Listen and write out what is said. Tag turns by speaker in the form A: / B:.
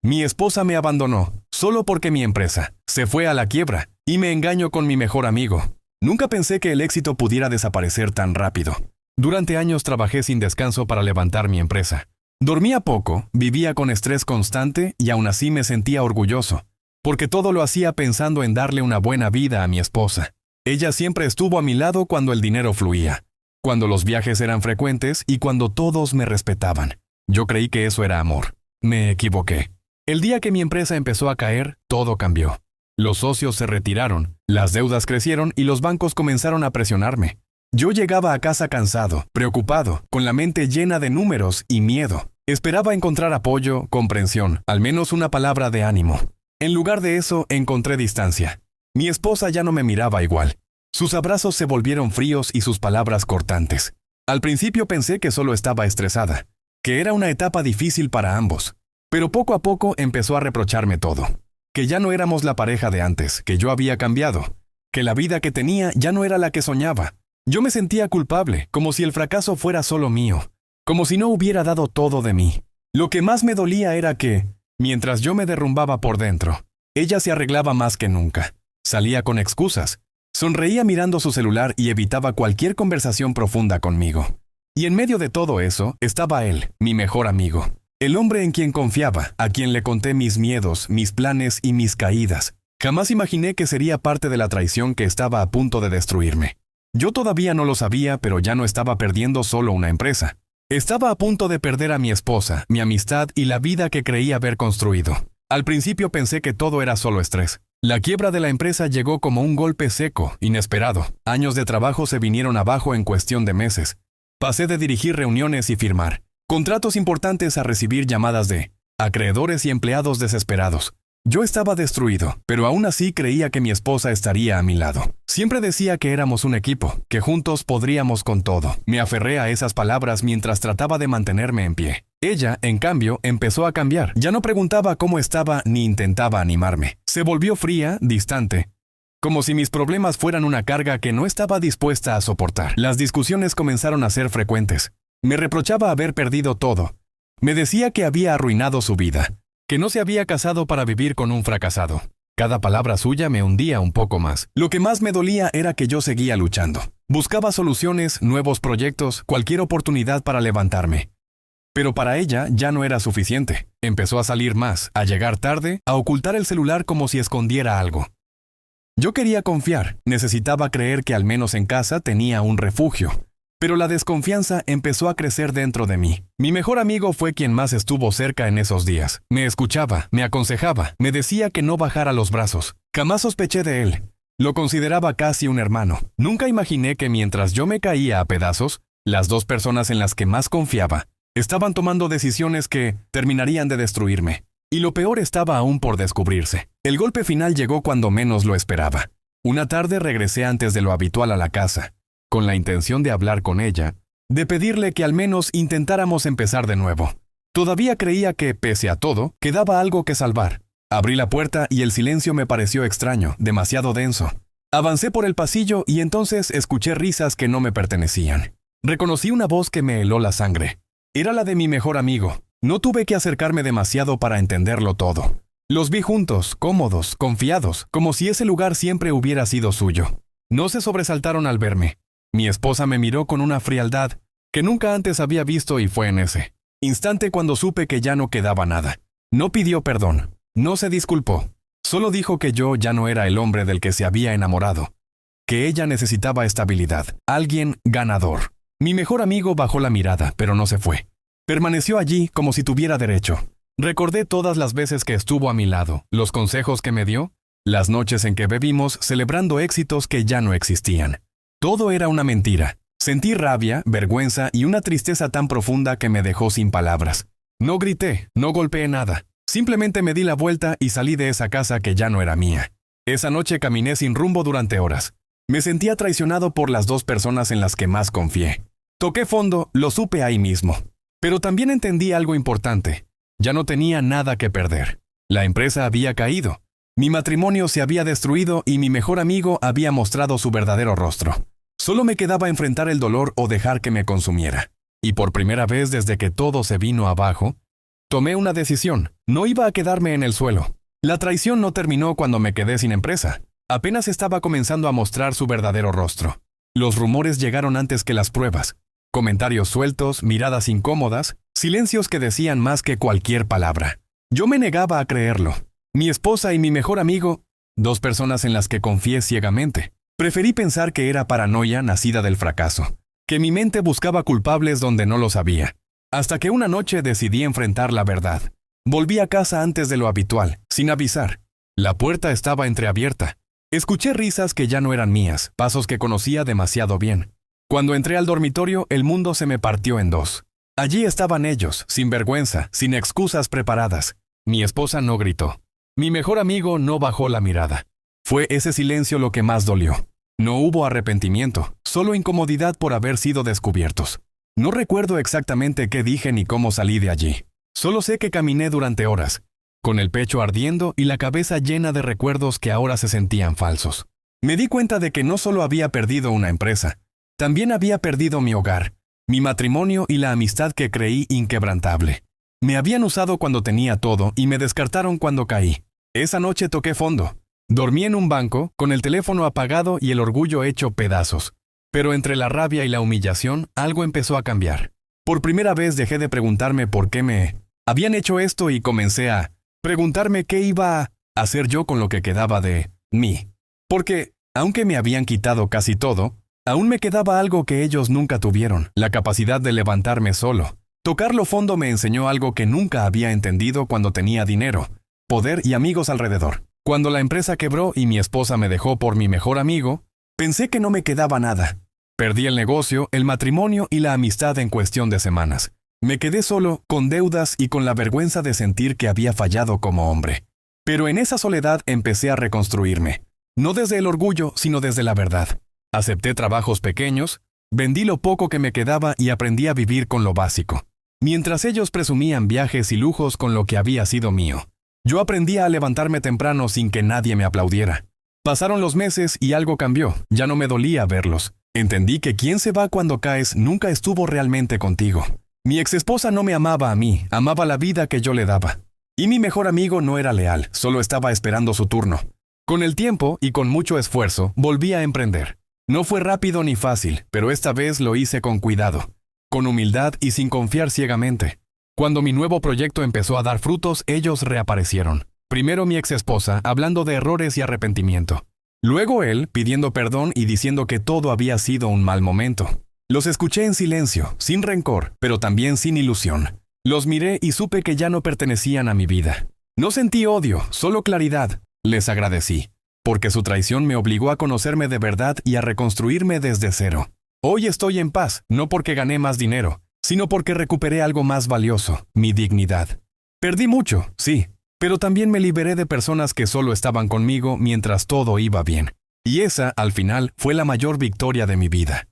A: Mi esposa me abandonó, solo porque mi empresa se fue a la quiebra, y me engaño con mi mejor amigo. Nunca pensé que el éxito pudiera desaparecer tan rápido. Durante años trabajé sin descanso para levantar mi empresa. Dormía poco, vivía con estrés constante y aún así me sentía orgulloso, porque todo lo hacía pensando en darle una buena vida a mi esposa. Ella siempre estuvo a mi lado cuando el dinero fluía, cuando los viajes eran frecuentes y cuando todos me respetaban. Yo creí que eso era amor. Me equivoqué. El día que mi empresa empezó a caer, todo cambió. Los socios se retiraron, las deudas crecieron y los bancos comenzaron a presionarme. Yo llegaba a casa cansado, preocupado, con la mente llena de números y miedo. Esperaba encontrar apoyo, comprensión, al menos una palabra de ánimo. En lugar de eso, encontré distancia. Mi esposa ya no me miraba igual. Sus abrazos se volvieron fríos y sus palabras cortantes. Al principio pensé que solo estaba estresada, que era una etapa difícil para ambos. Pero poco a poco empezó a reprocharme todo. Que ya no éramos la pareja de antes, que yo había cambiado, que la vida que tenía ya no era la que soñaba. Yo me sentía culpable, como si el fracaso fuera solo mío, como si no hubiera dado todo de mí. Lo que más me dolía era que, mientras yo me derrumbaba por dentro, ella se arreglaba más que nunca. Salía con excusas, sonreía mirando su celular y evitaba cualquier conversación profunda conmigo. Y en medio de todo eso estaba él, mi mejor amigo. El hombre en quien confiaba, a quien le conté mis miedos, mis planes y mis caídas. Jamás imaginé que sería parte de la traición que estaba a punto de destruirme. Yo todavía no lo sabía, pero ya no estaba perdiendo solo una empresa. Estaba a punto de perder a mi esposa, mi amistad y la vida que creía haber construido. Al principio pensé que todo era solo estrés. La quiebra de la empresa llegó como un golpe seco, inesperado. Años de trabajo se vinieron abajo en cuestión de meses. Pasé de dirigir reuniones y firmar contratos importantes a recibir llamadas de acreedores y empleados desesperados. Yo estaba destruido, pero aún así creía que mi esposa estaría a mi lado. Siempre decía que éramos un equipo, que juntos podríamos con todo. Me aferré a esas palabras mientras trataba de mantenerme en pie. Ella, en cambio, empezó a cambiar. Ya no preguntaba cómo estaba ni intentaba animarme. Se volvió fría, distante, como si mis problemas fueran una carga que no estaba dispuesta a soportar. Las discusiones comenzaron a ser frecuentes. Me reprochaba haber perdido todo. Me decía que había arruinado su vida, que no se había casado para vivir con un fracasado. Cada palabra suya me hundía un poco más. Lo que más me dolía era que yo seguía luchando. Buscaba soluciones, nuevos proyectos, cualquier oportunidad para levantarme. Pero para ella ya no era suficiente. Empezó a salir más, a llegar tarde, a ocultar el celular como si escondiera algo. Yo quería confiar, necesitaba creer que al menos en casa tenía un refugio. Pero la desconfianza empezó a crecer dentro de mí. Mi mejor amigo fue quien más estuvo cerca en esos días. Me escuchaba, me aconsejaba, me decía que no bajara los brazos. Jamás sospeché de él. Lo consideraba casi un hermano. Nunca imaginé que mientras yo me caía a pedazos, las dos personas en las que más confiaba estaban tomando decisiones que terminarían de destruirme. Y lo peor estaba aún por descubrirse. El golpe final llegó cuando menos lo esperaba. Una tarde regresé antes de lo habitual a la casa, con la intención de hablar con ella, de pedirle que al menos intentáramos empezar de nuevo. Todavía creía que, pese a todo, quedaba algo que salvar. Abrí la puerta y el silencio me pareció extraño, demasiado denso. Avancé por el pasillo y entonces escuché risas que no me pertenecían. Reconocí una voz que me heló la sangre. Era la de mi mejor amigo. No tuve que acercarme demasiado para entenderlo todo. Los vi juntos, cómodos, confiados, como si ese lugar siempre hubiera sido suyo. No se sobresaltaron al verme. Mi esposa me miró con una frialdad que nunca antes había visto y fue en ese instante cuando supe que ya no quedaba nada. No pidió perdón, no se disculpó, solo dijo que yo ya no era el hombre del que se había enamorado, que ella necesitaba estabilidad, alguien ganador. Mi mejor amigo bajó la mirada, pero no se fue. Permaneció allí como si tuviera derecho. Recordé todas las veces que estuvo a mi lado, los consejos que me dio, las noches en que bebimos celebrando éxitos que ya no existían. Todo era una mentira. Sentí rabia, vergüenza y una tristeza tan profunda que me dejó sin palabras. No grité, no golpeé nada. Simplemente me di la vuelta y salí de esa casa que ya no era mía. Esa noche caminé sin rumbo durante horas. Me sentía traicionado por las dos personas en las que más confié. Toqué fondo, lo supe ahí mismo. Pero también entendí algo importante. Ya no tenía nada que perder. La empresa había caído. Mi matrimonio se había destruido y mi mejor amigo había mostrado su verdadero rostro. Solo me quedaba enfrentar el dolor o dejar que me consumiera. Y por primera vez desde que todo se vino abajo, Tomé una decisión. No iba a quedarme en el suelo. La traición no terminó cuando me quedé sin empresa. Apenas estaba comenzando a mostrar su verdadero rostro. Los rumores llegaron antes que las pruebas. Comentarios sueltos, miradas incómodas, silencios que decían más que cualquier palabra. Yo me negaba a creerlo. Mi esposa y mi mejor amigo, dos personas en las que confié ciegamente. Preferí pensar que era paranoia nacida del fracaso, que mi mente buscaba culpables donde no los había. Hasta que una noche decidí enfrentar la verdad. Volví a casa antes de lo habitual, sin avisar. La puerta estaba entreabierta. Escuché risas que ya no eran mías, pasos que conocía demasiado bien. Cuando entré al dormitorio, el mundo se me partió en dos. Allí estaban ellos, sin vergüenza, sin excusas preparadas. Mi esposa no gritó. Mi mejor amigo no bajó la mirada. Fue ese silencio lo que más dolió. No hubo arrepentimiento, solo incomodidad por haber sido descubiertos. No recuerdo exactamente qué dije ni cómo salí de allí. Solo sé que caminé durante horas, con el pecho ardiendo y la cabeza llena de recuerdos que ahora se sentían falsos. Me di cuenta de que no solo había perdido una empresa, también había perdido mi hogar, mi matrimonio y la amistad que creí inquebrantable. Me habían usado cuando tenía todo y me descartaron cuando caí. Esa noche toqué fondo. Dormí en un banco, con el teléfono apagado y el orgullo hecho pedazos. Pero entre la rabia y la humillación, algo empezó a cambiar. Por primera vez dejé de preguntarme por qué me habían hecho esto y comencé a preguntarme qué iba a hacer yo con lo que quedaba de mí. Porque, aunque me habían quitado casi todo, aún me quedaba algo que ellos nunca tuvieron, la capacidad de levantarme solo. Tocarlo fondo me enseñó algo que nunca había entendido cuando tenía dinero, poder y amigos alrededor. Cuando la empresa quebró y mi esposa me dejó por mi mejor amigo, pensé que no me quedaba nada. Perdí el negocio, el matrimonio y la amistad en cuestión de semanas. Me quedé solo, con deudas y con la vergüenza de sentir que había fallado como hombre. Pero en esa soledad empecé a reconstruirme. No desde el orgullo, sino desde la verdad. Acepté trabajos pequeños, vendí lo poco que me quedaba y aprendí a vivir con lo básico. Mientras ellos presumían viajes y lujos con lo que había sido mío, yo aprendí a levantarme temprano sin que nadie me aplaudiera. Pasaron los meses y algo cambió, ya no me dolía verlos. Entendí que quien se va cuando caes nunca estuvo realmente contigo. Mi exesposa no me amaba a mí, amaba la vida que yo le daba. Y mi mejor amigo no era leal, solo estaba esperando su turno. Con el tiempo y con mucho esfuerzo, volví a emprender. No fue rápido ni fácil, pero esta vez lo hice con cuidado, con humildad y sin confiar ciegamente. Cuando mi nuevo proyecto empezó a dar frutos, ellos reaparecieron. Primero mi exesposa, hablando de errores y arrepentimiento. Luego él, pidiendo perdón y diciendo que todo había sido un mal momento. Los escuché en silencio, sin rencor, pero también sin ilusión. Los miré y supe que ya no pertenecían a mi vida. No sentí odio, solo claridad. Les agradecí, porque su traición me obligó a conocerme de verdad y a reconstruirme desde cero. Hoy estoy en paz, no porque gané más dinero, sino porque recuperé algo más valioso, mi dignidad. Perdí mucho, sí, pero también me liberé de personas que solo estaban conmigo mientras todo iba bien. Y esa, al final, fue la mayor victoria de mi vida.